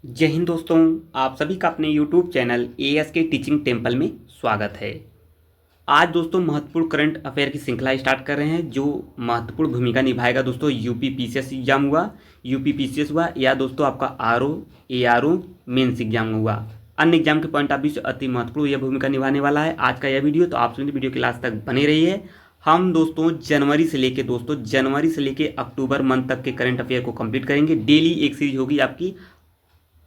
जय हिंद दोस्तों। आप सभी का अपने YouTube चैनल एएस के टीचिंग टेम्पल में स्वागत है। आज दोस्तों महत्वपूर्ण करंट अफेयर की श्रृंखला स्टार्ट कर रहे हैं जो महत्वपूर्ण भूमिका निभाएगा। दोस्तों यूपी पीसीएस एग्जाम हुआ, यूपी पीसीएस हुआ या दोस्तों आपका आरओ एआरओ मेंस एग्जाम हुआ, अन्य एग्जाम के पॉइंट ऑफ व्यू से अति महत्वपूर्ण यह भूमिका निभाने वाला है आज का यह वीडियो। तो आप सभी वीडियो के लास्ट तक बने रहिए। हम दोस्तों जनवरी से लेके अक्टूबर मंथ तक के करंट अफेयर को कंप्लीट करेंगे। डेली एक सीरीज होगी आपकी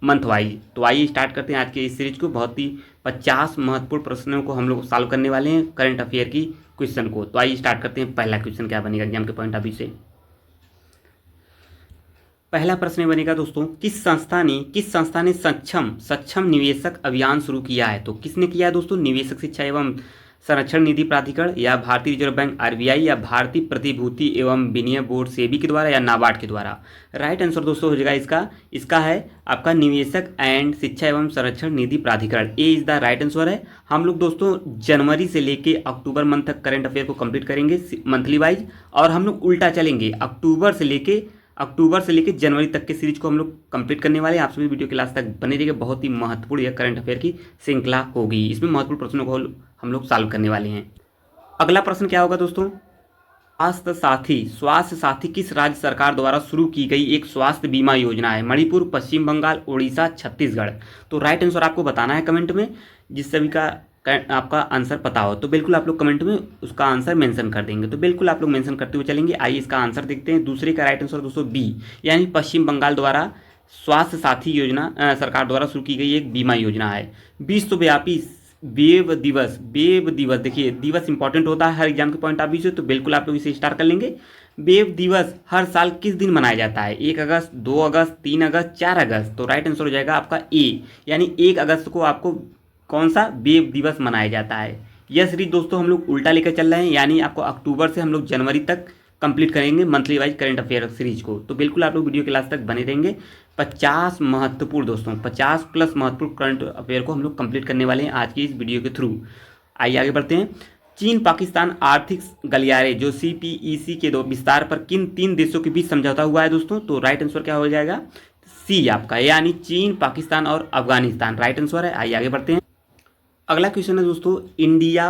मंथ वाइज। तो आइए स्टार्ट करते हैं आज के इस सीरीज को। बहुत ही 50 महत्वपूर्ण प्रश्नों को हम लोग सॉल्व करने वाले हैं करंट अफेयर की क्वेश्चन को। तो आइए स्टार्ट करते हैं। पहला क्वेश्चन क्या बनेगा एग्जाम के पॉइंट ऑफ व्यू से। पहला प्रश्न बनेगा दोस्तों, किस संस्था ने सक्षम निवेशक अभियान शुरू किया है। तो किसने किया है दोस्तों? निवेशक शिक्षा एवं संरक्षण निधि प्राधिकरण या भारतीय रिजर्व बैंक आरबीआई या भारतीय प्रतिभूति एवं विनिमय बोर्ड सेबी के द्वारा या नाबार्ड के द्वारा। राइट आंसर दोस्तों हो जाएगा इसका है आपका निवेशक एंड शिक्षा एवं संरक्षण निधि प्राधिकरण। ए इज द राइट आंसर है। हम लोग दोस्तों जनवरी से लेके अक्टूबर मंथ तक करंट अफेयर को कंप्लीट करेंगे मंथली वाइज, और हम लोग उल्टा चलेंगे अक्टूबर से लेके जनवरी तक के सीरीज को हम लोग कंप्लीट करने वाले हैं। आप सभी वीडियो के लास्ट तक बने रहिएगा। बहुत ही महत्वपूर्ण यह करंट अफेयर की श्रृंखला होगी। इसमें महत्वपूर्ण प्रश्नों को हम लोग सॉल्व करने वाले हैं। अगला प्रश्न क्या होगा दोस्तों? स्वास्थ्य साथी किस राज्य सरकार द्वारा शुरू की गई एक स्वास्थ्य बीमा योजना है? मणिपुर, पश्चिम बंगाल, उड़ीसा, छत्तीसगढ़। तो राइट आंसर आपको बताना है कमेंट में। जिस सभी का आपका आंसर पता हो तो बिल्कुल आप लोग कमेंट में उसका आंसर मेंशन कर देंगे। तो बिल्कुल आप लोग मेंशन करते हुए चलेंगे। आइए इसका आंसर देखते हैं। दूसरे का राइट आंसर दोस्तों बी, यानी पश्चिम बंगाल द्वारा स्वास्थ्य साथी योजना सरकार द्वारा शुरू की गई एक बीमा योजना है। विश्वव्यापी वेव दिवस देखिए दिवस इंपॉर्टेंट होता है हर एग्जाम के पॉइंट ऑफ व्यू से, तो बिल्कुल आप लोग इसे स्टार्ट कर लेंगे। वेव दिवस हर साल किस दिन मनाया जाता है? 1 अगस्त, 2 अगस्त, 3 अगस्त, 4 अगस्त। तो राइट आंसर हो जाएगा आपका ए, यानी 1 अगस्त को आपको कौन सा वेव दिवस मनाया जाता है। यह सीरीज दोस्तों हम लोग उल्टा लेकर चल रहे हैं, यानी आपको अक्टूबर से हम लोग जनवरी तक कंप्लीट करेंगे monthly wise current affair series को। तो बिल्कुल आप लोग वीडियो के लास्ट तक बने रहेंगे। 50 महत्वपूर्ण दोस्तों 50 प्लस महत्वपूर्ण करंट अफेयर को हम लोग कंप्लीट करने वाले हैं आज की इस वीडियो के थ्रू। आइए आगे बढ़ते हैं। चीन पाकिस्तान आर्थिक गलियारे जो CPEC के विस्तार पर किन 3 देशों के बीच समझौता हुआ है दोस्तों? तो राइट आंसर क्या हो जाएगा? सी आपका, यानी चीन, पाकिस्तान और अफगानिस्तान। राइट आंसर है। आइए आगे बढ़ते हैं। अगला क्वेश्चन है दोस्तों, इंडिया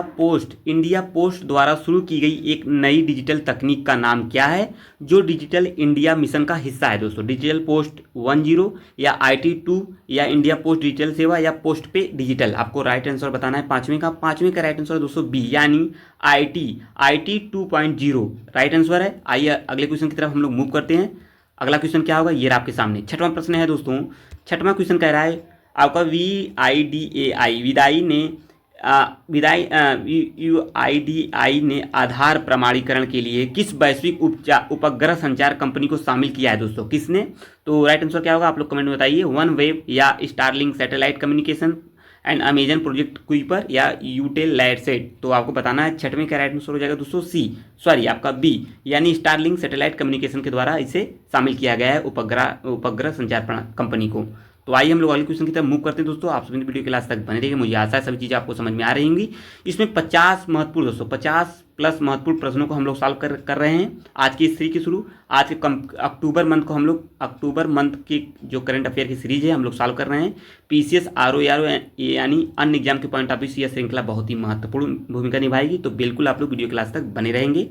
पोस्ट द्वारा शुरू की गई एक नई डिजिटल तकनीक का नाम क्या है जो डिजिटल इंडिया मिशन का हिस्सा है दोस्तों? डिजिटल पोस्ट 10 या IT2 या इंडिया पोस्ट डिजिटल सेवा या पोस्ट पे डिजिटल। आपको राइट आंसर बताना है पांचवें का राइट आंसर है दोस्तों बी, यानी IT 2.0 राइट आंसर है। आइए अगले क्वेश्चन की तरफ हम लोग मूव करते हैं। अगला क्वेश्चन क्या होगा ये आपके सामने। छठवां प्रश्न है दोस्तों। छठवां क्वेश्चन कह रहा है आपका UIDAI ने आधार प्रमाणीकरण के लिए किस वैश्विक उपग्रह संचार कंपनी को शामिल किया है दोस्तों? किसने? तो राइट आंसर क्या होगा आप लोग कमेंट में बताइए। वन वेब या Starlink satellite communication and Amazon project Kuiper या यूटेल लैंडसेट। तो आपको बताना है। छठवें का राइट आंसर हो जाएगा दोस्तों आपका बी, यानी स्टारलिंक सैटेलाइट कम्युनिकेशन के द्वारा इसे शामिल किया गया है उपग्रह संचार कंपनी को। तो आइए हम लोग अगले क्वेश्चन की तरफ मूव करते हैं दोस्तों। आप सभी वीडियो के लास्ट तक बने रहिए। मुझे आशा है सभी चीज़ें आपको समझ में आ रही होंगी। इसमें 50 प्लस महत्वपूर्ण प्रश्नों को हम लोग सॉल्व कर रहे हैं आज की इस सीरीज के शुरू। आज के अक्टूबर मंथ को हम लोग अक्टूबर मंथ की जो करंट अफेयर की सीरीज है हम लोग सॉल्व कर रहे हैं। PCS RO यानी अन्य एग्जाम के पॉइंट ऑफ व्यू से यह श्रृंखला बहुत ही महत्वपूर्ण भूमिका निभाएगी। तो बिल्कुल आप लोग वीडियो के लास्ट तक बने रहेंगे।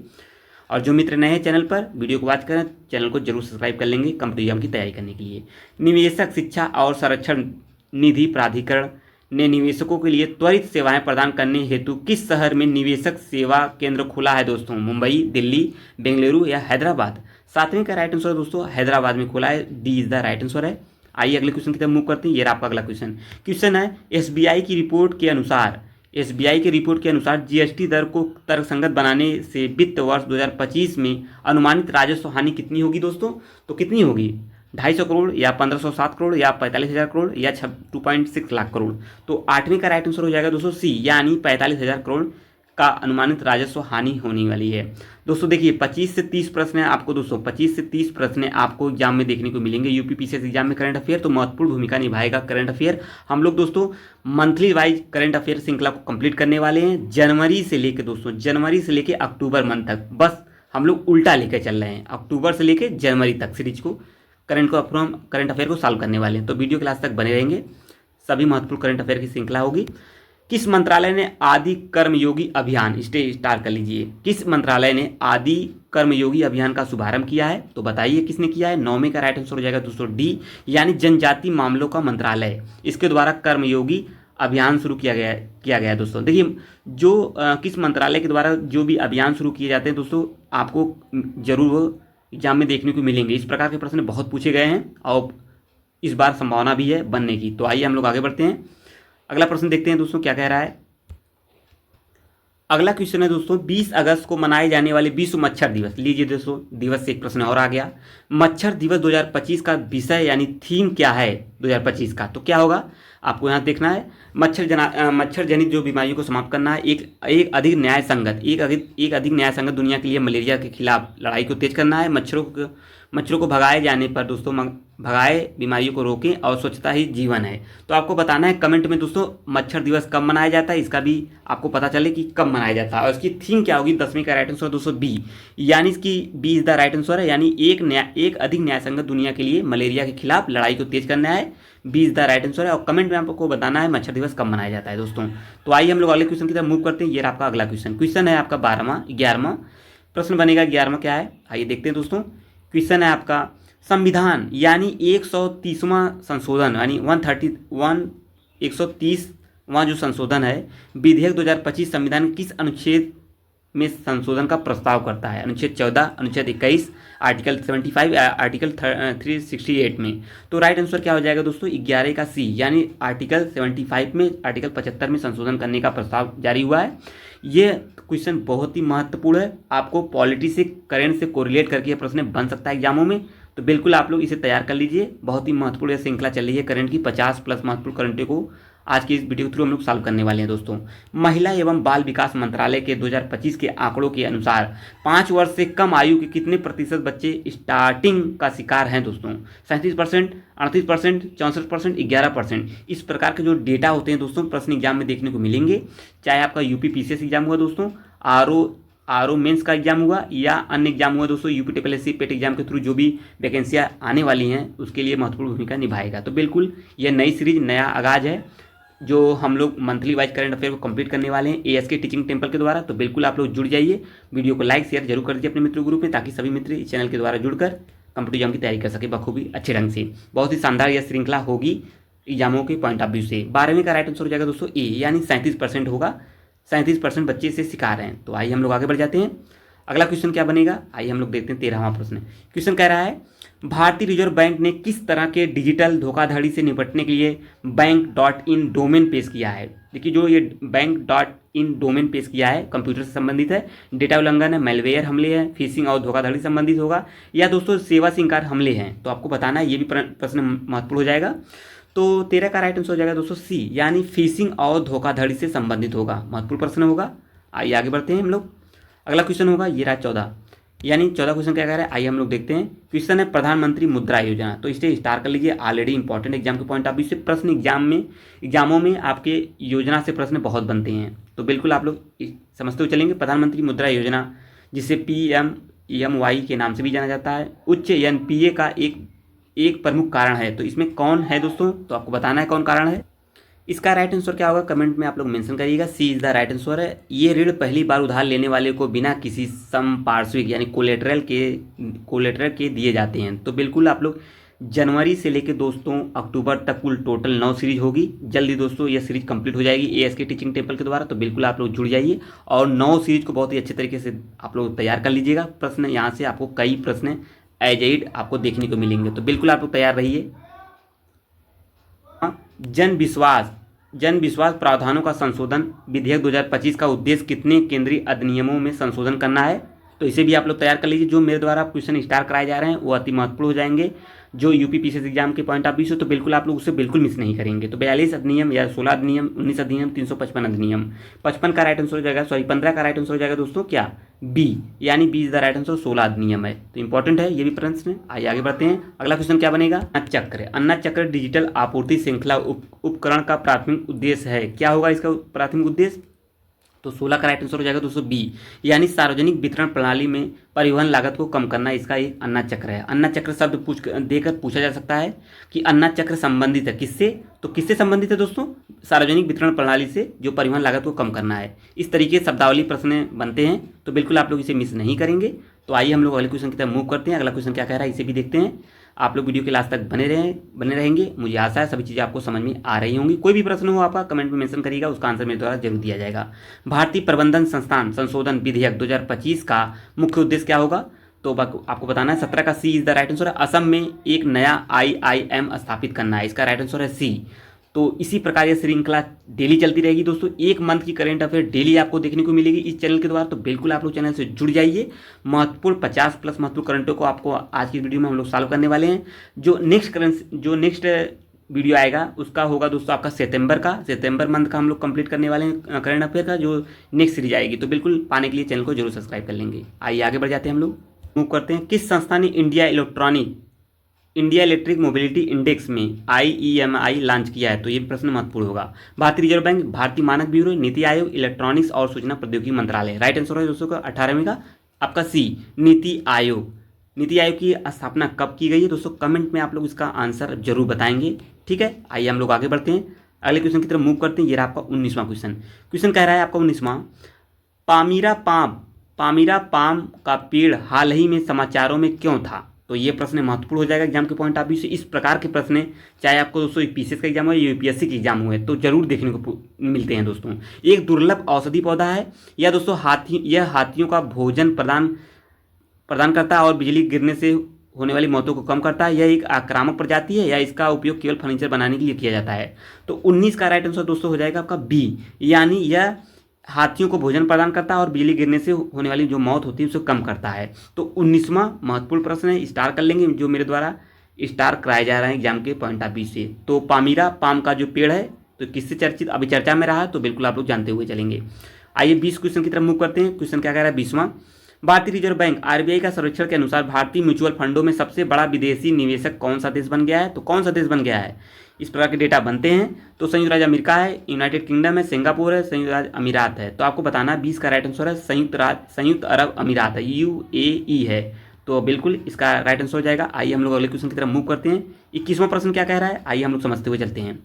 और जो मित्र नए हैं चैनल पर वीडियो को वॉच करें, चैनल को जरूर सब्सक्राइब कर लेंगे कॉम्पिटिटिव एग्जाम की तैयारी करने के लिए। निवेशक शिक्षा और संरक्षण निधि प्राधिकरण ने निवेशकों के लिए त्वरित सेवाएं प्रदान करने हेतु किस शहर में निवेशक सेवा केंद्र खुला है दोस्तों? मुंबई, दिल्ली, बेंगलुरु या हैदराबाद। सातवें का राइट आंसर दोस्तों हैदराबाद में खुला है। D is the right answer है। आइए अगले क्वेश्चन की तरफ मूव करते हैं। ये आपका अगला क्वेश्चन है SBI की रिपोर्ट के अनुसार GST दर को तर्कसंगत बनाने से वित्त वर्ष 2025 में अनुमानित राजस्व हानि कितनी होगी दोस्तों? तो कितनी होगी? 250 करोड़ या 1507 करोड़ या 45,000 करोड़ या 2.6 लाख करोड़। तो आठवीं का राइट आंसर हो जाएगा दोस्तों सी, यानी 45,000 करोड़ का अनुमानित राजस्व हानि होने वाली है दोस्तों। देखिए 25 से 30 प्रश्न है आपको दोस्तों, 25 से 30 प्रश्न आपको एग्जाम में देखने को मिलेंगे यूपी पीसीएस एग्जाम में करंट अफेयर। तो महत्वपूर्ण भूमिका निभाएगा करंट अफेयर। हम लोग दोस्तों मंथली वाइज करंट अफेयर श्रृंखला को कंप्लीट करने वाले हैं जनवरी से लेके अक्टूबर मंथ तक। बस हम लोग उल्टा लेकर चल रहे हैं, अक्टूबर से लेकर जनवरी तक सीरीज को करंट अफेयर को सॉल्व करने वाले हैं। तो वीडियो क्लास तक बने रहेंगे, सभी महत्वपूर्ण करंट अफेयर की श्रृंखला होगी। किस मंत्रालय ने आदि कर्मयोगी अभियान, स्टार कर लीजिए, किस मंत्रालय ने आदि कर्मयोगी अभियान का शुभारंभ किया है? तो बताइए किसने किया है। 9वें का राइट आंसर हो जाएगा दोस्तों डी, यानी जनजाति मामलों का मंत्रालय, इसके द्वारा कर्मयोगी अभियान शुरू किया गया है दोस्तों। देखिए जो किस मंत्रालय के द्वारा जो भी अभियान शुरू किए जाते हैं दोस्तों, आपको जरूर वो एग्जाम में देखने को मिलेंगे। इस प्रकार के प्रश्न बहुत पूछे गए हैं और इस बार संभावना भी है बनने की। तो आइए हम लोग आगे बढ़ते हैं, अगला प्रश्न देखते हैं दोस्तों क्या कह रहा है। अगला क्वेश्चन है दोस्तों, 20 अगस्त को मनाए जाने वाले विश्व मच्छर दिवस, लीजिए दोस्तों दिवस से एक प्रश्न और आ गया। मच्छर दिवस 2025 का विषय यानी थीम क्या है 2025 का? तो क्या होगा आपको यहाँ देखना है। मच्छर जनित जो बीमारियों को समाप्त करना है, एक अधिक न्याय संगत दुनिया के लिए मलेरिया के खिलाफ लड़ाई को तेज करना है, मच्छरों को भगाए जाने पर दोस्तों भगाए बीमारियों को रोकें और स्वच्छता ही जीवन है। तो आपको बताना है कमेंट में दोस्तों मच्छर दिवस कब मनाया जाता है, इसका भी आपको पता चले कि कब मनाया जाता है। और इसकी थीम क्या होगी, 10वीं का राइट आंसर दोस्तों बी, यानी इसकी B is the right answer है, यानी एक अधिक न्याय संगत दुनिया के लिए मलेरिया के खिलाफ लड़ाई को तेज करना है, B is the right answer है। और कमेंट में आपको बताना है मच्छर दिवस कब मनाया जाता है दोस्तों। तो आइए हम लोग अगले क्वेश्चन की तरफ मूव करते हैं। ये आपका अगला क्वेश्चन है आपका 11वां प्रश्न बनेगा। 11वां क्या है, आइए देखते हैं दोस्तों। क्वेश्चन है आपका, संविधान यानी 130वां संशोधन यानी 130वां जो संशोधन है विधेयक 2025 संविधान किस अनुच्छेद में संशोधन का प्रस्ताव करता है? अनुच्छेद 14, अनुच्छेद 21, आर्टिकल 75 या आर्टिकल 368 में। तो राइट आंसर क्या हो जाएगा दोस्तों 11 का सी, यानी आर्टिकल 75 में आर्टिकल 75 में संशोधन करने का प्रस्ताव जारी हुआ है। ये क्वेश्चन बहुत ही महत्वपूर्ण है, आपको पॉलिटी से करंट से कोरिलेट करके ये प्रश्न बन सकता है एग्जामों में। तो बिल्कुल आप लोग इसे तैयार कर लीजिए, बहुत ही महत्वपूर्ण श्रृंखला चल रही है करंट की, 50 प्लस महत्वपूर्ण करंट को आज की इस वीडियो के थ्रू हम लोग सॉल्व करने वाले हैं दोस्तों। महिला एवं बाल विकास मंत्रालय के 2025 के आंकड़ों के अनुसार 5 वर्ष से कम आयु के कितने प्रतिशत बच्चे स्टार्टिंग का शिकार हैं दोस्तों? 37%, 38%, 64%, 11%। इस प्रकार के जो डेटा होते हैं दोस्तों प्रश्न एग्जाम में देखने को मिलेंगे, चाहे आपका यूपी पीसीएस एग्जाम हुआ दोस्तों, आरओ मेंस का एग्जाम हुआ या अन्य एग्जाम हुआ दोस्तों, यूपी टीएसपीएससी पेट एग्जाम के थ्रू जो भी वैकेंसियां आने वाली हैं उसके लिए महत्वपूर्ण भूमिका निभाएगा। तो बिल्कुल ये नई सीरीज, नया आगाज है जो हम लोग मंथली वाइज करंट अफेयर को कंप्लीट करने वाले हैं एएसके टीचिंग टेम्पल के द्वारा। तो बिल्कुल आप लोग जुड़ जाइए, वीडियो को लाइक शेयर जरूर कर दीजिए अपने मित्रों ग्रुप में, ताकि सभी मित्र इस चैनल के द्वारा जुड़कर कॉम्पिटिटिव एग्जाम की तैयारी कर सके बखूबी अच्छे ढंग से। बहुत ही शानदार यह श्रृंखला होगी एग्जामों के पॉइंट ऑफ व्यू से। 12वीं का राइट आंसर हो जाएगा दोस्तों ए, यानी 37% होगा, 37% बच्चे से शिकार हैं। तो आइए हम लोग आगे बढ़ जाते हैं, अगला क्वेश्चन क्या बनेगा, आइए हम लोग देखते हैं। 13वां प्रश्न क्वेश्चन कह रहा है, भारतीय रिजर्व बैंक ने किस तरह के डिजिटल धोखाधड़ी से निपटने के लिए बैंक.इन डोमेन पेश किया है? देखिए जो ये बैंक.इन डोमेन पेश किया है कंप्यूटर से संबंधित है, डेटा उल्लंघन है, मेलवेयर हमले हैं, फिशिंग और धोखाधड़ी संबंधित होगा, या दोस्तों सेवा से इंकार हमले हैं। तो आपको बताना है, ये भी प्रश्न महत्वपूर्ण हो जाएगा। तो 13 का राइट आंसर हो जाएगा दोस्तों सी, यानी फिशिंग और धोखाधड़ी से संबंधित होगा, महत्वपूर्ण प्रश्न होगा। आइए आगे बढ़ते हैं हम लोग, अगला क्वेश्चन होगा ये रहा 14, यानी 14 क्वेश्चन क्या कह रहा है, आइए हम लोग देखते हैं। क्वेश्चन है प्रधानमंत्री मुद्रा योजना, तो इसे स्टार कर लीजिए, ऑलरेडी इंपॉर्टेंट एग्जाम के पॉइंट ऑफ व्यू से प्रश्न एग्जामों में आपके योजना से प्रश्न बहुत बनते हैं। तो बिल्कुल आप लोग समझते हुए चलेंगे। प्रधानमंत्री मुद्रा योजना जिसे PMEMY के नाम से भी जाना जाता है, उच्च NPA का एक प्रमुख कारण है। तो इसमें कौन है दोस्तों, तो आपको बताना है कौन कारण है। इसका राइट आंसर क्या होगा कमेंट में आप लोग मेंशन करिएगा, सी इज द राइट आंसर है। ये ऋण पहली बार उधार लेने वाले को बिना किसी संपार्श्विक यानी कोलेटरल के दिए जाते हैं। तो बिल्कुल आप लोग जनवरी से लेकर दोस्तों अक्टूबर तक कुल टोटल 9 सीरीज होगी। जल्दी दोस्तों ये सीरीज कंप्लीट हो जाएगी एएसके टीचिंग टेम्पल के द्वारा। तो बिल्कुल आप लोग जुड़ जाइए और 9 सीरीज को बहुत ही अच्छे तरीके से आप लोग तैयार कर लीजिएगा। प्रश्न यहाँ से आपको कई प्रश्न एज इट आपको देखने को मिलेंगे। तो बिल्कुल आप लोग तैयार रहिए। जन विश्वास प्रावधानों का संशोधन विधेयक 2025 का उद्देश्य कितने केंद्रीय अधिनियमों में संशोधन करना है? तो इसे भी आप लोग तैयार कर लीजिए। जो मेरे द्वारा क्वेश्चन स्टार कराए जा रहे हैं वो अति महत्वपूर्ण हो जाएंगे जो यूपी पीसीएस एग्जाम के पॉइंट ऑफ व्यू से। तो बिल्कुल आप लोग उसे बिल्कुल मिस नहीं करेंगे। तो 42 अधिनियम या 16 अधिनियम, 19 अधिनियम, 355 अधिनियम, 55 का राइट आंसर हो जाएगा, 15 का राइट आंसर हो जाएगा दोस्तों क्या बी, यानी B is the right answer. 16 अधिनियम है, तो इंपॉर्टेंट है ये भी प्रश्न। आइए आगे बढ़ते हैं। अगला क्वेश्चन क्या बनेगा, अन्ना चक्र डिजिटल आपूर्ति श्रृंखला उपकरण का प्राथमिक उद्देश्य है। क्या होगा इसका प्राथमिक उद्देश्य? तो 16 का राइट आंसर हो जाएगा दोस्तों बी, यानी सार्वजनिक वितरण प्रणाली में परिवहन लागत को कम करना इसका एक अन्ना चक्र है। अन्ना चक्र शब्द देकर पूछा जा सकता है कि अन्ना चक्र संबंधित है किससे, तो किससे संबंधित है दोस्तों, सार्वजनिक वितरण प्रणाली से, जो परिवहन लागत को कम करना है। इस तरीके शब्दावली प्रश्न बनते हैं, तो बिल्कुल आप लोग इसे मिस नहीं करेंगे। तो आइए हम लोग अगले क्वेश्चन की तरफ मूव करते हैं। अगला क्वेश्चन क्या कह रहा है इसे भी देखते हैं। आप लोग वीडियो के लास्ट तक बने रहेंगे। मुझे आशा है सभी चीज़ें आपको समझ में आ रही होंगी। कोई भी प्रश्न हो आपका कमेंट में मेंशन करिएगा, उसका आंसर मेरे द्वारा जरूर दिया जाएगा। भारतीय प्रबंधन संस्थान संशोधन विधेयक 2025 का मुख्य उद्देश्य क्या होगा, तो आपको बताना है। 17 का सी इज द राइट आंसर है। असम में एक नया IIM स्थापित करना है, इसका राइट आंसर है सी। तो इसी प्रकार यह श्रृंखला डेली चलती रहेगी दोस्तों। एक मंथ की करंट अफेयर डेली आपको देखने को मिलेगी इस चैनल के द्वारा, तो बिल्कुल आप लोग चैनल से जुड़ जाइए। महत्वपूर्ण 50+ महत्वपूर्ण करंटों को आपको आज की वीडियो में हम लोग सॉल्व करने वाले हैं। जो नेक्स्ट वीडियो आएगा उसका होगा दोस्तों आपका सितंबर मंथ का हम लोग कंप्लीट करने वाले हैं करंट अफेयर का, जो नेक्स्ट सीरीज आएगी। तो बिल्कुल पाने के लिए चैनल को जरूर सब्सक्राइब कर लेंगे। आइए आगे बढ़ जाते हैं, हम लोग मूव करते हैं। किस संस्था ने इंडिया इलेक्ट्रिक मोबिलिटी इंडेक्स में IEMI लॉन्च किया है, तो ये प्रश्न महत्वपूर्ण होगा। भारतीय रिजर्व बैंक, भारतीय मानक ब्यूरो, नीति आयोग, इलेक्ट्रॉनिक्स और सूचना प्रौद्योगिकी मंत्रालय। राइट आंसर है दोस्तों का 18वें का आपका सी, नीति आयोग। नीति आयोग की स्थापना कब की गई है दोस्तों, कमेंट में आप लोग इसका आंसर जरूर बताएंगे। ठीक है, आइए हम लोग आगे बढ़ते हैं, अगले क्वेश्चन की तरफ मूव करते हैं। ये रहा आपका 19वां क्वेश्चन कह रहा है आपका 19वां, पामीरा पाम का पेड़ हाल ही में समाचारों में क्यों था, तो ये प्रश्न महत्वपूर्ण हो जाएगा एग्जाम के पॉइंट ऑफ व्यू से। इस प्रकार के प्रश्न चाहे आपको दोस्तों PCS का एग्जाम हो या UPSC के एग्जाम हुए तो जरूर देखने को मिलते हैं दोस्तों। एक दुर्लभ औषधि पौधा है, या दोस्तों हाथियों का भोजन प्रदान करता है और बिजली गिरने से होने वाली मौतों को कम करता है। यह एक आक्रामक प्रजाति है, या इसका उपयोग केवल फर्नीचर बनाने के लिए किया जाता है। तो 19 का राइट आंसर दोस्तों हो जाएगा आपका बी, यानी यह हाथियों को भोजन प्रदान करता है और बिजली गिरने से होने वाली जो मौत होती है उसे कम करता है। तो 19वां महत्वपूर्ण प्रश्न है, स्टार कर लेंगे, जो मेरे द्वारा स्टार कराया जा रहा है एग्जाम के पॉइंट ऑफ व्यू से। तो पाम का जो पेड़ है तो किससे चर्चित अभी चर्चा में रहा है, तो बिल्कुल आप लोग जानते हुए चलेंगे। आइए 20 क्वेश्चन की तरफ मूव करते हैं। क्वेश्चन क्या कह रहा है 20वां, भारतीय रिजर्व बैंक RBI का सर्वेक्षण के अनुसार भारतीय म्यूचुअल फंडों में सबसे बड़ा विदेशी निवेशक कौन सा देश बन गया है, तो कौन सा देश बन गया है। इस प्रकार के डेटा बनते हैं, तो संयुक्त राज्य अमेरिका है, यूनाइटेड किंगडम है, सिंगापुर है, संयुक्त राज्य अमीरात है। तो आपको बताना है 20 का राइट आंसर है संयुक्त अरब अमीरात है, UAE है। तो बिल्कुल इसका राइट आंसर हो जाएगा। आइए हम लोग अगले क्वेश्चन की तरफ मूव करते हैं। 21वां प्रश्न क्या कह रहा है, आइए हम लोग समझते हुए चलते हैं।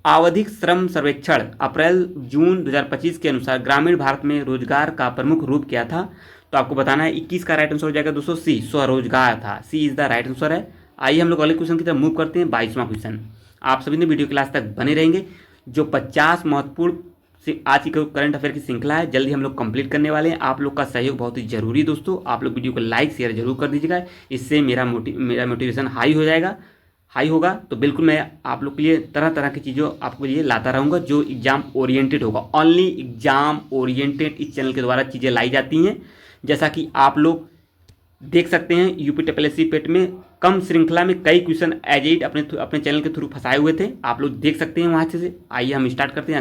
आवधिक श्रम सर्वेक्षण अप्रैल-जून 2025 के अनुसार ग्रामीण भारत में रोजगार का प्रमुख रूप क्या था, तो आपको बताना है 21 का राइट आंसर हो जाएगा दोस्तों सी, स्वरोजगार था। सी इज द राइट आंसर है। आइए हम लोग अगले क्वेश्चन की तरफ मूव करते हैं। 22वां क्वेश्चन, आप सभी ने वीडियो क्लास तक बने रहेंगे। जो 50 महत्वपूर्ण आज की करंट अफेयर की श्रृंखला है जल्दी हम लोग कंप्लीट करने वाले हैं। आप लोग का सहयोग बहुत ही जरूरी है दोस्तों। आप लोग वीडियो को लाइक शेयर जरूर कर दीजिएगा, इससे मेरा मोटिवेशन हाई होगा। तो बिल्कुल मैं आप लोग के लिए तरह तरह की चीज़ों आपको लिए लाता रहूँगा जो एग्जाम ओरिएंटेड होगा। ओनली एग्जाम ओरिएंटेड इस चैनल के द्वारा चीज़ें लाई जाती हैं। जैसा कि आप लोग देख सकते हैं UPSC पेट में कम श्रृंखला में कई क्वेश्चन एज इट अपने चैनल के थ्रू फंसाए हुए थे, आप लोग देख सकते हैं वहाँ से। आइए हम स्टार्ट करते हैं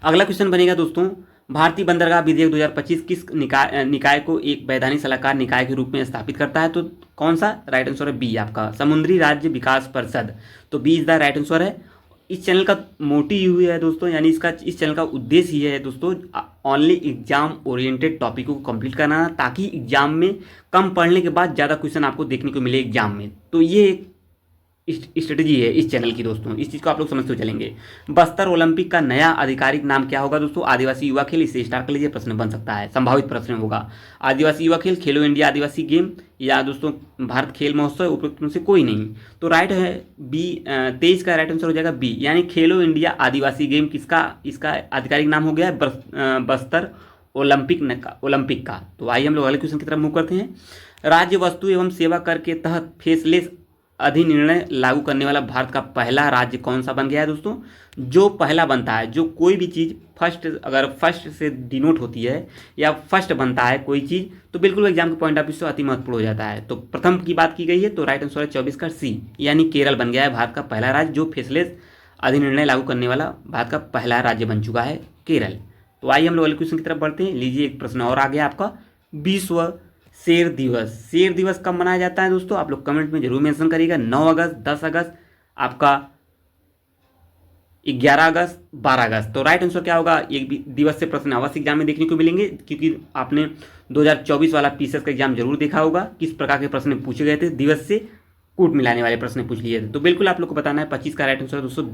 अगला क्वेश्चन बनेगा दोस्तों, भारतीय बंदरगाह विधेयक 2025 किस निकाय को एक वैधानिक सलाहकार निकाय के रूप में स्थापित करता है, तो कौन सा, राइट आंसर है बी आपका समुद्री राज्य विकास परिषद। तो B is the right answer है। इस चैनल का मोटिव है दोस्तों, यानी इस चैनल का उद्देश्य ये है दोस्तों, ओनली एग्जाम ओरिएंटेड टॉपिकों को कंप्लीट कराना, ताकि एग्जाम में कम पढ़ने के बाद ज़्यादा क्वेश्चन आपको देखने को मिले एग्जाम में। तो ये एक स्ट्रेटजी है इस चैनल की दोस्तों, इस चीज़ को आप लोग समझते हुए चलेंगे। बस्तर ओलंपिक का नया आधिकारिक नाम क्या होगा दोस्तों, आदिवासी युवा खेल। इससे स्टार्ट कर लीजिए, प्रश्न बन सकता है, संभावित प्रश्न होगा। आदिवासी युवा खेल, खेलो इंडिया आदिवासी गेम, या दोस्तों भारत खेल महोत्सव, उपरोक्त में से कोई नहीं। तो राइट है बी, 23 का राइट आंसर हो जाएगा बी, यानी खेलो इंडिया आदिवासी गेम इसका आधिकारिक नाम हो गया है बस्तर ओलंपिक का। तो आइए हम लोग अगले क्वेश्चन की तरफ मूव करते हैं। राज्य वस्तु एवं सेवा कर के तहत फेसलेस अधिनिर्णय लागू करने वाला भारत का पहला राज्य कौन सा बन गया है दोस्तों, जो पहला बनता है, जो कोई भी चीज़ फर्स्ट से डिनोट होती है या फर्स्ट बनता है कोई चीज़, तो बिल्कुल एग्जाम के पॉइंट ऑफ व्यू से अति महत्वपूर्ण हो जाता है। तो प्रथम की बात की गई है, तो राइट आंसर है 24 का सी, यानी केरल बन गया है भारत का पहला राज्य, जो फेसलेस अधिनिर्णय लागू करने वाला भारत का पहला राज्य बन चुका है केरल। तो आइए हम लोग अगले क्वेश्चन की तरफ बढ़ते हैं। लीजिए एक प्रश्न और आ गया आपका, विश्व शेर दिवस कब मनाया जाता है दोस्तों, आप लोग कमेंट में जरूर मेंशन करिएगा। 9 अगस्त, 10 अगस्त, आपका 11 अगस्त, 12 अगस्त। तो राइट आंसर क्या होगा? एक दिवस से प्रश्न अवश्य एग्जाम में देखने को मिलेंगे, क्योंकि आपने 2024 वाला पीसीएस का एग्जाम जरूर देखा होगा, किस प्रकार के प्रश्न पूछे गए थे, दिवस से कूट मिलाने वाले प्रश्न पूछ लिए थे। तो बिल्कुल आप लोग को बताना है 25 का राइट आंसर है दोस्तों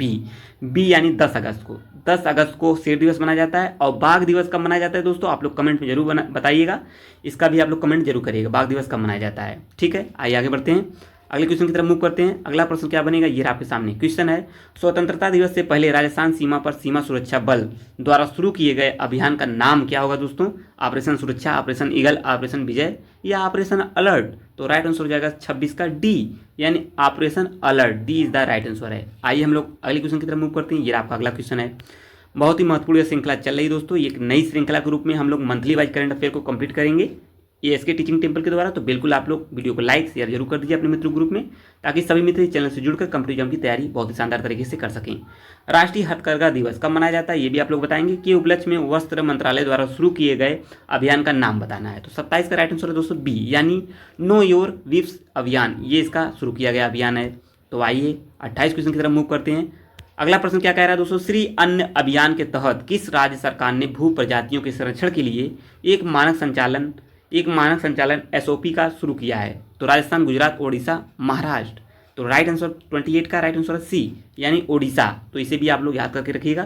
बी यानी 10 अगस्त को। 10 अगस्त को शेर दिवस मनाया जाता है। और बाघ दिवस कब मनाया जाता है दोस्तों? आप लोग कमेंट में जरूर बताइएगा, इसका भी आप लोग कमेंट जरूर करिएगा, बाघ दिवस कब मनाया जाता है। ठीक है, आइए आगे बढ़ते हैं, अगले क्वेश्चन की तरफ मूव करते हैं। अगला प्रश्न क्या बनेगा, ये आपके सामने क्वेश्चन है। स्वतंत्रता दिवस से पहले राजस्थान सीमा पर सीमा सुरक्षा बल द्वारा शुरू किए गए अभियान का नाम क्या होगा दोस्तों? ऑपरेशन सुरक्षा, ऑपरेशन ईगल, ऑपरेशन विजय या ऑपरेशन अलर्ट? तो राइट आंसर हो जाएगा 26 का डी यानी operation alert. D is the right answer है। आइए हम लोग अगले क्वेश्चन की तरफ मूव करते हैं। ये आपका अगला क्वेश्चन है, बहुत ही महत्वपूर्ण श्रृंखला चल रही है दोस्तों। एक नई श्रृंखला के रूप में हम लोग मंथली वाइज करंट अफेयर को कंप्लीट करेंगे एएसके टीचिंग टेम्पल के द्वारा। तो बिल्कुल आप लोग वीडियो को लाइक शेयर जरूर कर दीजिए अपने मित्रों ग्रुप में, ताकि सभी मित्र इस चैनल से जुड़कर कॉम्पिटिटिव एग्जाम की तैयारी बहुत ही शानदार तरीके से कर सकें। राष्ट्रीय हथकरघा दिवस कब मनाया जाता है, ये भी आप लोग बताएंगे। कि उपलक्ष्य में वस्त्र मंत्रालय द्वारा शुरू किए गए अभियान का नाम बताना है। तो 27 का राइट आंसर है दोस्तों बी यानी नो योर विप्स अभियान, ये इसका शुरू किया गया अभियान है। तो आइए 28 क्वेश्चन की तरफ मूव करते हैं। अगला प्रश्न क्या कह रहा है दोस्तों, श्री अन्न अभियान के तहत किस राज्य सरकार ने भू प्रजातियों के संरक्षण के लिए एक मानक संचालन एसओपी का शुरू किया है? तो राजस्थान, गुजरात, ओडिशा, महाराष्ट्र। तो राइट आंसर 28 का राइट आंसर है सी यानी ओडिशा। तो इसे भी आप लोग याद करके रखिएगा,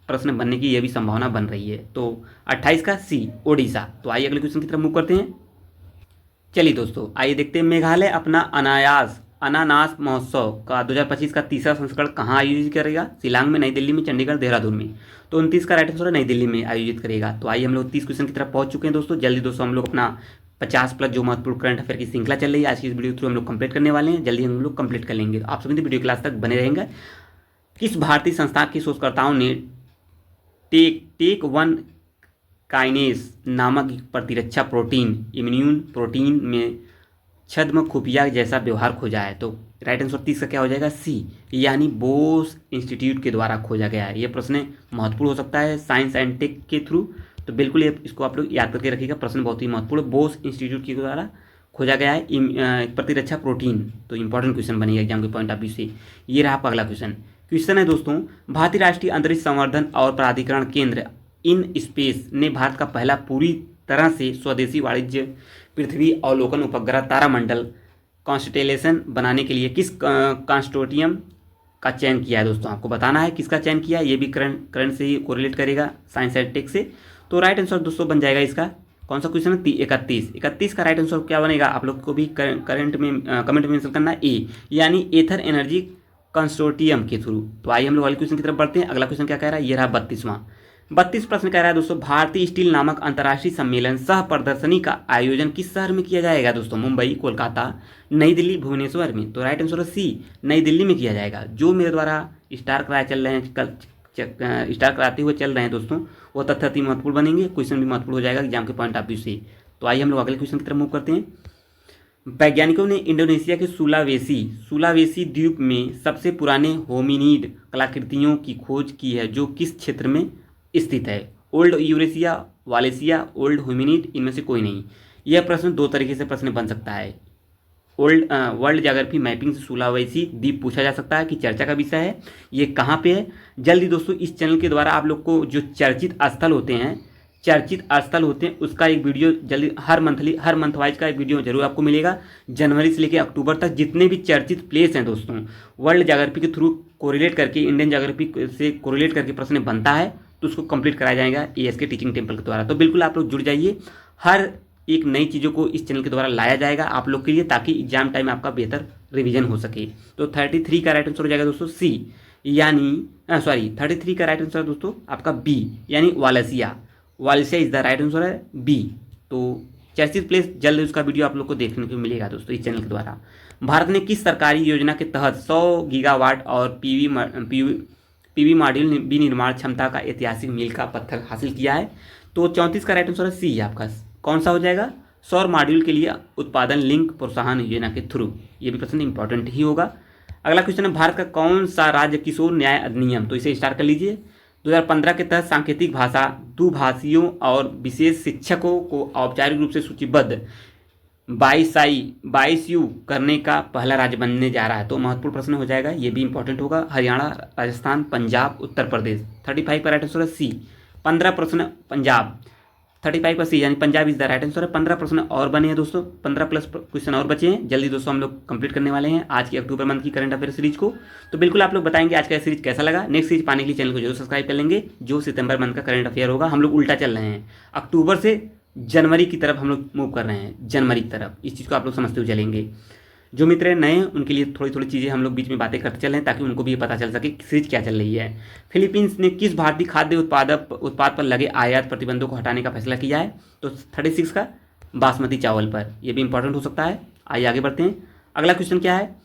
प्रश्न बनने की यह भी संभावना बन रही है। तो 28 का सी ओडिशा। तो आइए अगले क्वेश्चन की तरफ मूव करते हैं। चलिए दोस्तों आइए देखते हैं, मेघालय अपना अनानास महोत्सव का 2025 का तीसरा संस्करण कहाँ आयोजित करेगा? शिलांग में, नई दिल्ली में, चंडीगढ़, देहरादून में। तो 29 का राइट आंसर है नई दिल्ली में आयोजित करेगा। तो आइए हम लोग 30 क्वेश्चन की तरफ पहुंच चुके हैं दोस्तों। जल्दी दोस्तों हम लोग अपना 50+ जो महत्वपूर्ण करंट अफेयर की श्रृंखला चल रही है, आज की इस वीडियो के थ्रू हम लोग कंप्लीट करने वाले हैं। जल्दी हम लोग कंप्लीट कर लेंगे। आप सभी वीडियो क्लास तक बने रहेंगे। किस भारतीय संस्था के शोधकर्ताओं ने टेक 1 काइनेस नामक प्रतिरक्षा प्रोटीन इम्यून प्रोटीन में छद्म खुफिया जैसा व्यवहार खोजा है? तो राइट आंसर 30 का क्या हो जाएगा सी यानी बोस इंस्टीट्यूट के द्वारा खोजा गया है। ये प्रश्न महत्वपूर्ण हो सकता है साइंस एंड टेक के थ्रू, तो बिल्कुल ये इसको आप लोग याद करके रखिएगा, प्रश्न बहुत ही महत्वपूर्ण। बोस इंस्टीट्यूट के द्वारा खोजा गया है प्रतिरक्षा प्रोटीन। तो इंपॉर्टेंट क्वेश्चन बनेगा एग्जाम के पॉइंट ऑफ व्यू से। ये रहा आपका अगला क्वेश्चन है दोस्तों, भारतीय राष्ट्रीय अंतरिक्ष संवर्धन और प्राधिकरण केंद्र इन स्पेस ने भारत का पहला पूरी तरह से स्वदेशी वाणिज्य पृथ्वी अवलोकन उपग्रह तारामंडल कॉन्स्टेलेशन बनाने के लिए किस कंसोर्टियम का चयन किया है? दोस्तों आपको बताना है किसका चयन किया है, ये भी करंट से ही कोरिलेट करेगा साइंस एंड टेक से। तो राइट आंसर दोस्तों बन जाएगा इसका, कौन सा क्वेश्चन है 31 का राइट आंसर क्या बनेगा? आप लोग को भी कमेंट में मेंशन करना है ए यानी एथर एनर्जी कंसोर्टियम के थ्रू। तो आइए हम लोग अगले क्वेश्चन की तरफ बढ़ते हैं। अगला क्वेश्चन क्या कह रहा है, ये रहा 32 प्रश्न कह रहा है दोस्तों, भारतीय स्टील नामक अंतर्राष्ट्रीय सम्मेलन सह प्रदर्शनी का आयोजन किस शहर में किया जाएगा? दोस्तों मुंबई, कोलकाता, नई दिल्ली, भुवनेश्वर में। तो राइट आंसर सी नई दिल्ली में किया जाएगा। जो मेरे द्वारा स्टार कराते हुए चल रहे हैं दोस्तों, वो तथ्य अति महत्वपूर्ण बनेंगे, क्वेश्चन भी महत्वपूर्ण हो जाएगा एग्जाम के पॉइंट ऑफ व्यू से। तो आइए हम लोग अगले क्वेश्चन की तरफ मूव करते हैं। वैज्ञानिकों ने इंडोनेशिया के सुलावेसी द्वीप में सबसे पुराने होमिनिड कलाकृतियों की खोज की है, जो किस क्षेत्र में स्थित है? ओल्ड यूरेशिया, वालेशिया, ओल्ड होमिनिड, इनमें से कोई नहीं। यह प्रश्न दो तरीके से प्रश्न बन सकता है। वर्ल्ड ज्योग्राफी मैपिंग से सुलावेसी द्वीप पूछा जा सकता है कि चर्चा का विषय है, ये कहाँ पे है। जल्दी दोस्तों इस चैनल के द्वारा आप लोग को जो चर्चित स्थल होते हैं उसका एक वीडियो जल्दी हर मंथ वाइज का एक वीडियो जरूर आपको मिलेगा। जनवरी से लेकर अक्टूबर तक जितने भी चर्चित प्लेस हैं दोस्तों, वर्ल्ड ज्योग्राफी के थ्रू कोरिलेट करके, इंडियन ज्योग्राफी से कोरिलेट करके प्रश्न बनता है, तो उसको कंप्लीट कराया जाएगा एएसके टीचिंग टेम्पल के द्वारा। तो बिल्कुल आप लोग जुड़ जाइए, हर एक नई चीज़ों को इस चैनल के द्वारा लाया जाएगा आप लोग के लिए, ताकि एग्जाम टाइम आपका बेहतर रिवीजन हो सके। तो 33 का राइट आंसर हो जाएगा दोस्तों सी यानी 33 का राइट आंसर दोस्तों आपका बी यानी वालेशिया इज द राइट आंसर है बी। तो चर्चित प्लेस जल्द उसका वीडियो आप लोग को देखने को मिलेगा दोस्तों इस चैनल के द्वारा। भारत ने किस सरकारी योजना के तहत 100 गीगावाट और पीवी मॉड्यूल विनिर्माण क्षमता का ऐतिहासिक मील का पत्थर हासिल किया है? तो 34 का राइट आंसर है सी आपका, कौन सा हो जाएगा? सौर मॉड्यूल के लिए उत्पादन लिंक प्रोत्साहन योजना के थ्रू। ये भी प्रश्न इंपॉर्टेंट ही होगा। अगला क्वेश्चन है, भारत का कौन सा राज्य किशोर न्याय अधिनियम, तो इसे स्टार्ट कर लीजिए, 2015 के तहत सांकेतिक भाषा, दुभाषियों और विशेष शिक्षकों को औपचारिक रूप से सूचीबद्ध 22 करने का पहला राज्य बनने जा रहा है। तो महत्वपूर्ण प्रश्न हो जाएगा, ये भी इंपॉर्टेंट होगा। हरियाणा, राजस्थान, पंजाब, उत्तर प्रदेश। 35 का राइट आंसर है सी। 15 प्रश्न पंजाब, 35 का सी यानी Punjab is the right answer है। 15 प्रश्न और बने हैं दोस्तों, 15 प्लस क्वेश्चन और बचे हैं। जल्दी दोस्तों हम लोग कंप्लीट करने वाले हैं आज की अक्टूबर मंथ की करंट अफेयर सीरीज को। तो बिल्कुल आप लोग बताएंगे आज का सीरीज कैसा लगा। नेक्स्ट सीरीज पाने के लिए चैनल को जरूर सब्सक्राइब कर लेंगे। जो सितंबर मंथ का करंट अफेयर होगा, हम लोग उल्टा चल रहे हैं, अक्टूबर से जनवरी की तरफ हम लोग मूव कर रहे हैं, जनवरी की तरफ। इस चीज़ को आप लोग समझते हुए चलेंगे। जो मित्र नए हैं उनके लिए थोड़ी थोड़ी चीज़ें हम लोग बीच में बातें करते चल रहे हैं, ताकि उनको भी ये पता चल सके कि सीरीज क्या चल रही है। फिलीपींस ने किस भारतीय खाद्य उत्पाद पर लगे आयात प्रतिबंधों को हटाने का फैसला किया है? तो 36 का बासमती चावल पर। यह भी इंपॉर्टेंट हो सकता है। आइए आगे बढ़ते हैं। अगला क्वेश्चन क्या है?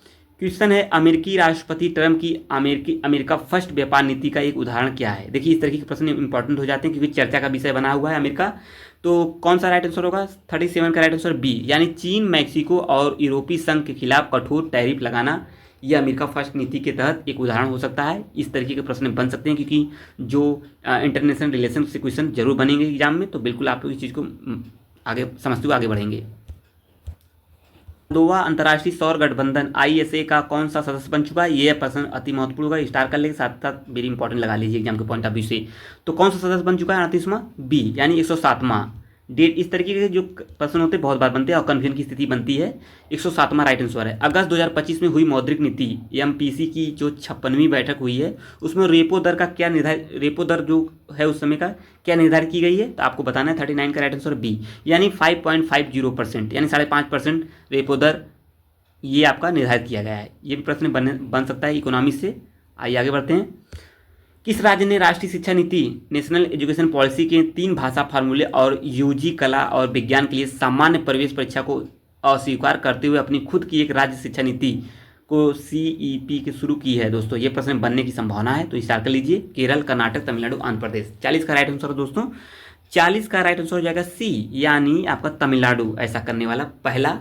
क्वेश्चन है, अमेरिकी राष्ट्रपति ट्रम्प की अमेरिका फर्स्ट व्यापार नीति का एक उदाहरण क्या है? देखिए इस तरीके के प्रश्न इंपॉर्टेंट हो जाते हैं क्योंकि चर्चा का विषय बना हुआ है अमेरिका। तो कौन सा राइट आंसर होगा? 37 का राइट आंसर बी, यानी चीन, मैक्सिको और यूरोपीय संघ के खिलाफ कठोर टैरिफ लगाना। यह अमेरिका फर्स्ट नीति के तहत एक उदाहरण हो सकता है। इस तरीके के प्रश्न बन सकते हैं क्योंकि जो इंटरनेशनल रिलेशन से क्वेश्चन जरूर बनेंगे एग्जाम में। तो बिल्कुल आप लोग इस चीज़ को आगे समझते हुए आगे बढ़ेंगे। मोल्दोवा अंतर्राष्ट्रीय सौर गठबंधन ISA का कौन सा सदस्य बन चुका है? ये प्रश्न अति महत्वपूर्ण होगा, स्टार कर लेंगे, साथ साथ वेरी इंपॉर्टेंट लगा लीजिए एग्जाम के पॉइंट ऑफ व्यू से। तो कौन सा सदस्य बन चुका है? 38वां बी, यानी 107वां। डेट इस तरीके के जो प्रश्न होते हैं बहुत बार बनते हैं और कन्फ्यूजन की स्थिति बनती है। 107वां राइट आंसर है। अगस्त 2025 में हुई मौद्रिक नीति MPC की जो 56वीं बैठक हुई है, उसमें रेपो दर का क्या निर्धारित, रेपो दर जो है उस समय का क्या निर्धारित की गई है? तो आपको बताना है 39 का राइट आंसर बी, यानी 5.50%, यानी 5.5% रेपो दर ये आपका निर्धारित किया गया है। ये भी प्रश्न बन सकता है इकोनॉमिक्स से। आइए आगे बढ़ते हैं। किस राज्य ने राष्ट्रीय शिक्षा नीति नेशनल एजुकेशन पॉलिसी के 3 भाषा फार्मूले और UG कला और विज्ञान के लिए सामान्य प्रवेश परीक्षा को अस्वीकार करते हुए अपनी खुद की एक राज्य शिक्षा नीति को CEP के शुरू की है? दोस्तों ये प्रश्न बनने की संभावना है, तो स्टार कर लीजिए। केरल, कर्नाटक, तमिलनाडु, आंध्र प्रदेश। 40 का राइट आंसर है दोस्तों। 40 का राइट आंसर हो जाएगा सी, यानी आपका तमिलनाडु ऐसा करने वाला पहला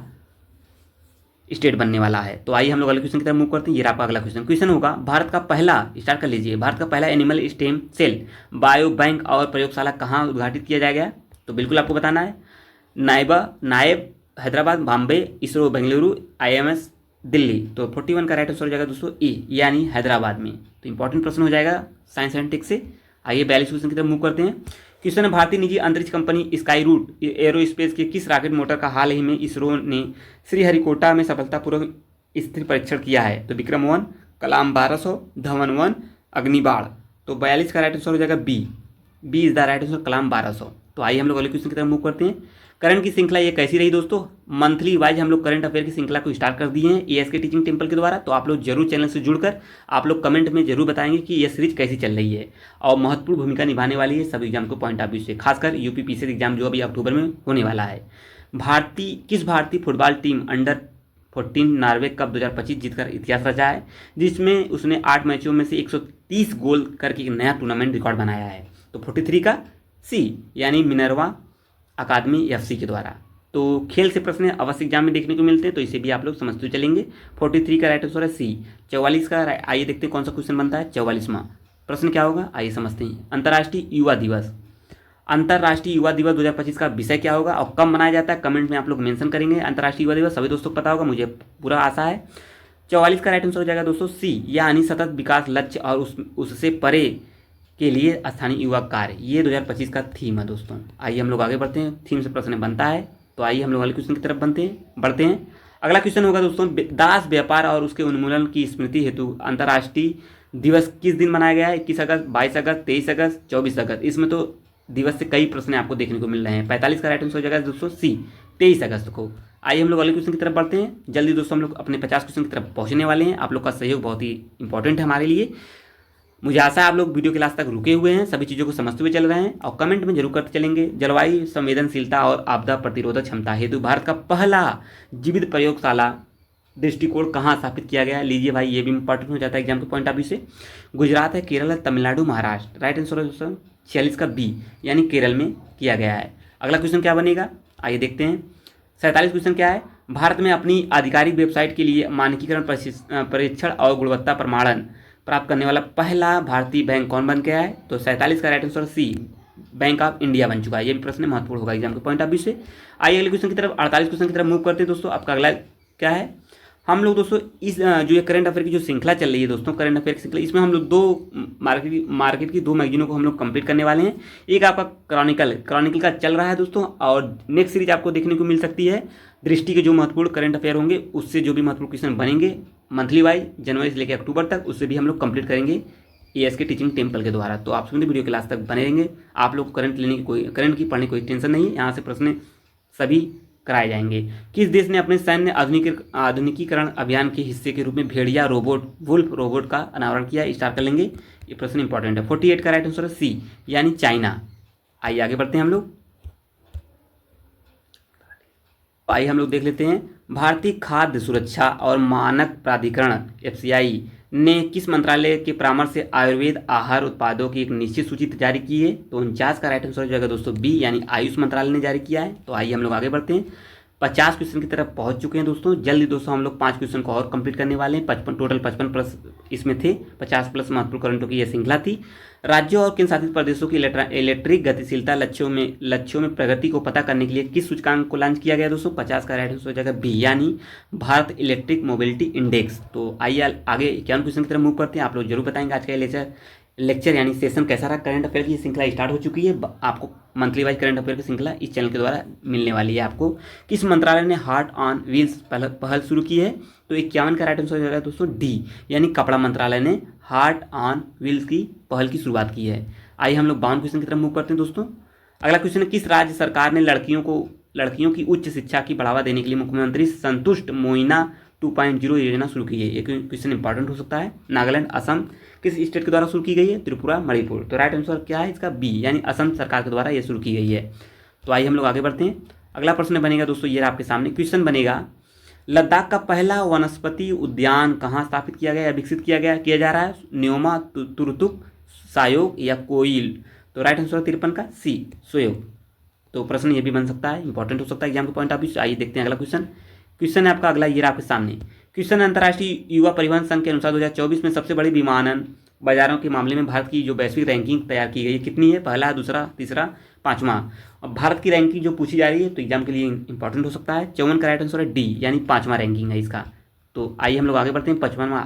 स्टेट बनने वाला है। तो आइए हम लोग अगले क्वेश्चन की तरफ मूव करते हैं। ये आपका अगला क्वेश्चन होगा, भारत का पहला, स्टार्ट कर लीजिए, भारत का पहला animal stem cell bio bank और प्रयोगशाला कहाँ उद्घाटित किया जाएगा? तो बिल्कुल आपको बताना है। नायब हैदराबाद, बॉम्बे, इसरो बेंगलुरु, IMS दिल्ली। तो 41 का राइट आंसर हो जाएगा दोस्तों ए, यानी हैदराबाद में। तो इंपॉर्टेंट प्रश्न हो जाएगा साइंस एंड टेक से। आइए 42 क्वेश्चन की तरफ मूव करते हैं। क्वेश्चन है, भारतीय निजी अंतरिक्ष कंपनी स्काई रूट एरोस्पेस के किस रॉकेट मोटर का हाल ही में इसरो ने श्रीहरिकोटा में सफलतापूर्वक स्थिर परीक्षण किया है? तो विक्रम 1, कलाम 1200, धवन 1, अग्निबाण। तो 42 का राइट आंसर हो जाएगा B is the right answer, Kalam 1200। तो आइए हम लोग अगले क्वेश्चन की तरफ मूव करते हैं। करंट की श्रृंखला ये कैसी रही दोस्तों? मंथली वाइज हम लोग करंट अफेयर की श्रृंखला को स्टार्ट कर दिए हैं ASK टीचिंग टेम्पल के द्वारा। तो आप लोग जरूर चैनल से जुड़कर आप लोग कमेंट में जरूर बताएंगे कि यह सीरीज कैसी चल रही है और महत्वपूर्ण भूमिका निभाने वाली है सभी एग्जाम को पॉइंट ऑफ व्यू से, खासकर UPPC एग्जाम जो अभी अक्टूबर में होने वाला है। किस भारतीय football team under 14 Norway cup 2025 जीतकर इतिहास रचा है, जिसमें उसने 8 मैचों में से 130 गोल करके एक नया टूर्नामेंट रिकॉर्ड बनाया है? तो 43 का सी, यानी मिनर्वा अकादमी FC के द्वारा। तो खेल से प्रश्न अवश्य एग्जाम में देखने को मिलते हैं, तो इसे भी आप लोग समझते चलेंगे। 43 का राइट आंसर है सी। 44 का आइए देखते हैं कौन सा क्वेश्चन बनता है। 44वां प्रश्न क्या होगा, आइए समझते हैं। अंतर्राष्ट्रीय युवा दिवस 2025 का विषय क्या होगा और कब मनाया जाता है? कमेंट में आप लोग मेंशन करेंगे। अंतर्राष्ट्रीय युवा दिवस सभी दोस्तों को पता होगा, मुझे पूरा आशा है। 44 का राइट आंसर हो जाएगा दोस्तों सी, यानी सतत विकास लक्ष्य और उससे परे के लिए स्थानीय युवा कार्य। ये 2025 का थीम है दोस्तों। आइए हम लोग आगे बढ़ते हैं। थीम से प्रश्न बनता है, तो आइए हम लोग अगले क्वेश्चन की तरफ बढ़ते हैं। अगला क्वेश्चन होगा दोस्तों, दास व्यापार और उसके उन्मूलन की स्मृति हेतु अंतर्राष्ट्रीय दिवस किस दिन मनाया गया है? 21 अगस्त, 22 अगस्त, 23 अगस्त, 24 अगस्त। इसमें तो दिवस से कई प्रश्न आपको देखने को मिल रहे हैं। 45 का राइट आंसर हो जाएगा दोस्तों सी, 23 अगस्त को। आइए हम लोग अगले क्वेश्चन की तरफ बढ़ते हैं। जल्दी दोस्तों हम लोग अपने 50 क्वेश्चन की तरफ पहुँचने वाले हैं। आप लोग का सहयोग बहुत ही इंपॉर्टेंट है हमारे लिए। मुझे आशा है आप लोग वीडियो के लास्ट तक रुके हुए हैं, सभी चीज़ों को समझते हुए चल रहे हैं और कमेंट में जरूर करते चलेंगे। जलवायु संवेदनशीलता और आपदा प्रतिरोधक क्षमता हेतु भारत का पहला जीवित प्रयोगशाला दृष्टिकोण कहाँ स्थापित किया गया है? लीजिए भाई, ये भी इंपॉर्टेंट हो जाता है एग्जाम के पॉइंट ऑफ व्यू से। गुजरात है, केरल है, तमिलनाडु, महाराष्ट्र। राइट आंसर है 46 का बी, यानी केरल में किया गया है। अगला क्वेश्चन क्या बनेगा, आइए देखते हैं। 47 क्वेश्चन क्या है? भारत में अपनी आधिकारिक वेबसाइट के लिए मानकीकरण, परीक्षण और गुणवत्ता प्रमाणन प्राप्त करने वाला पहला भारतीय बैंक कौन बन गया है? तो 47 का right answer C, bank of India बन चुका है। ये भी प्रश्न महत्वपूर्ण होगा एग्जाम के पॉइंट ऑफ व्यू से। आइए अगले क्वेश्चन की तरफ, 48 क्वेश्चन की तरफ मूव करते हैं दोस्तों। आपका अगला क्या है, हम लोग दोस्तों इस जो ये करंट अफेयर की जो श्रृंखला चल रही है दोस्तों, करंट अफेयर की श्रृंखला, इसमें हम लोग दो मार्केट की दो मैगजीनों को हम लोग कंप्लीट करने वाले हैं। एक आपका क्रॉनिकल का चल रहा है दोस्तों, और नेक्स्ट सीरीज आपको देखने को मिल सकती है दृष्टि के जो महत्वपूर्ण करंट अफेयर होंगे, उससे जो भी महत्वपूर्ण क्वेश्चन बनेंगे मंथली वाइज जनवरी से लेकर अक्टूबर तक, उससे भी हम लोग कंप्लीट करेंगे एएस के टीचिंग टेम्पल के द्वारा। तो आप सुनिए वीडियो के लास्ट तक बने रहेंगे। आप लोग करंट की पढ़ने की कोई टेंशन नहीं है, यहाँ से प्रश्न सभी कराए जाएंगे। किस देश ने अपने सैन्य आधुनिकीकरण अभियान के हिस्से के रूप में भेड़िया रोबोट वुल्फ रोबोट का अनावरण किया, स्टार कर लेंगे, ये प्रश्न इंपॉर्टेंट है। 48 का राइट आंसर है सी यानी चाइना। आइए आगे बढ़ते हैं हम लोग। आइए हम लोग देख लेते हैं, भारतीय खाद्य सुरक्षा और मानक प्राधिकरण एफसीआई ने किस मंत्रालय के परामर्श से आयुर्वेद आहार उत्पादों की एक निश्चित सूची जारी की है। तो 49 का राइट आंसर हो जाएगा दोस्तों बी यानी आयुष मंत्रालय ने जारी किया है। तो आइए हम लोग आगे बढ़ते हैं, 50 क्वेश्चन की तरफ पहुंच चुके हैं दोस्तों। जल्दी दोस्तों हम लोग 5 क्वेश्चन को और कंप्लीट करने वाले हैं। 55 टोटल 55 प्लस इसमें थे, 50 प्लस महत्वपूर्ण करंटों की यह श्रृंखला थी। राज्यों और केंद्र शासित प्रदेशों की इलेक्ट्रिक गतिशीलता लक्ष्यों में प्रगति को पता करने के लिए किस सूचकांक को लॉन्च किया गया दोस्तों। 50 का राइट आंसर हो जाएगा बी यानी भारत इलेक्ट्रिक मोबिलिटी इंडेक्स। तो आइए आगे 51 क्वेश्चन की तरफ मूव करते हैं। आप लोग जरूर बताएंगे आज का लेक्चर यानी सेशन कैसा रहा। करंट अफेयर की श्रृंखला स्टार्ट हो चुकी है, आपको मंथली वाइज करंट अफेयर की श्रृंखला इस चैनल के द्वारा मिलने वाली है आपको। किस मंत्रालय ने हार्ट ऑन व्हील्स पहल शुरू की है। तो 51 का राइट आंसर हो जाएगा दोस्तों डी यानी कपड़ा मंत्रालय ने हार्ट ऑन व्हील्स की पहल की शुरुआत की है। आइए हम लोग 52 क्वेश्चन की तरफ मूव करते हैं दोस्तों। अगला क्वेश्चन है, किस राज्य सरकार ने लड़कियों की उच्च शिक्षा की बढ़ावा देने के लिए मुख्यमंत्री संतुष्ट मोइना 2.0 योजना शुरू की है। ये क्वेश्चन इंपॉर्टेंट हो सकता है। नागालैंड, असम, किस स्टेट के द्वारा शुरू की गई है। त्रिपुरा, मणिपुर। तो राइट आंसर क्या है इसका बी यानी असम सरकार के द्वारा ये शुरू की गई है। तो आइए हम लोग आगे बढ़ते हैं। अगला प्रश्न बनेगा दोस्तों, ये आपके सामने क्वेश्चन बनेगा, लद्दाख का पहला वनस्पति उद्यान कहाँ स्थापित किया गया या विकसित किया जा रहा है। न्योमा, तुरतुक, सायोग या कोइल। तो राइट आंसर 53 का सी सोयोग। तो प्रश्न ये भी बन सकता है, इंपॉर्टेंट हो सकता है एग्जाम के पॉइंट ऑफ व्यू से। आइए देखते हैं अगला क्वेश्चन है आपका अगला, ये आपके सामने क्वेश्चन। अंतर्राष्ट्रीय युवा परिवहन संघ के अनुसार 2024 में सबसे बड़ी विमानन बाजारों के मामले में भारत की जो वैश्विक रैंकिंग तैयार की गई है कितनी है। पहला, दूसरा, तीसरा, पांचवा। अब भारत की रैंकिंग जो पूछी जा रही है तो एग्जाम के लिए इंपॉर्टेंट हो सकता है। 54 का राइट आंसर है डी यानी पांचवा रैंकिंग है इसका। तो आइए हम लोग आगे बढ़ते हैं। 55वां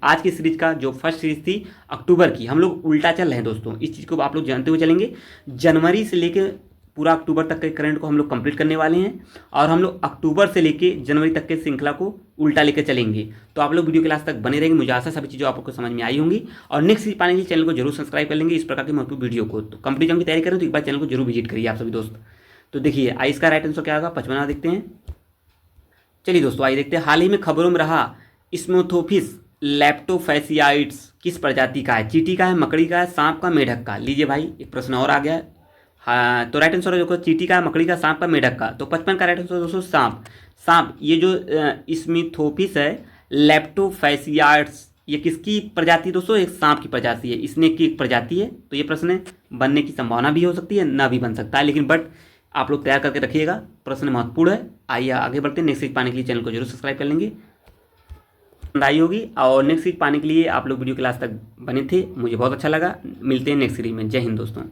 आज की सीरीज का जो फर्स्ट सीरीज थी अक्टूबर की, हम लोग उल्टा चल रहे हैं दोस्तों। इस चीज़ को आप लोग जानते हुए चलेंगे। जनवरी से लेकर पूरा अक्टूबर तक के करंट को हम लोग कंप्लीट करने वाले हैं, और हम लोग अक्टूबर से लेके जनवरी तक के श्रृंखला को उल्टा लेकर चलेंगे। तो आप लोग वीडियो के लास्ट तक बने रहेंगे। मुझे आशा सभी चीज़ें आपको समझ में आई होंगी, और नेक्स्ट सीरीज पाने के लिए चैनल को जरूर सब्सक्राइब कर लेंगे इस प्रकार की महत्वपूर्ण वीडियो को। तो कंप्लीट की तैयारी करें तो एक बार चैनल को जरूर विजिट करिए आप सभी दोस्त। तो देखिए आई इसका राइट आंसर क्या होगा, 55वां देखते हैं। चलिए दोस्तों आइए देखते हैं, हाल ही में खबरों में रहा स्मोथोफिस लैप्टोफैसियाइड्स किस प्रजाति का है। चींटी का है, मकड़ी का है, सांप का, मेढक का। लीजिए भाई एक प्रश्न और आ गया है। हाँ तो राइट आंसर देखो, चींटी का, मकड़ी का, सांप का, मेढक का। तो 55 का राइट आंसर दोस्तों सांप। ये जो स्मिथोफिस है लैप्टोफैसियाइड्स, ये किसकी प्रजाति दोस्तों, एक सांप की प्रजाति है, स्नेक की एक प्रजाति है। तो ये प्रश्न बनने की संभावना भी हो सकती है, ना भी बन सकता है, लेकिन बट आप लोग तैयार करके रखिएगा, प्रश्न महत्वपूर्ण है। आइए आगे बढ़ते हैं। नेक्स्ट सीरीज पाने के लिए चैनल को जरूर सब्सक्राइब कर लेंगे, पसंद आई होगी। और नेक्स्ट सीरीज पाने के लिए आप लोग वीडियो क्लास तक बने थे, मुझे बहुत अच्छा लगा। मिलते हैं नेक्स्ट सीरीज में। जय हिंद दोस्तों।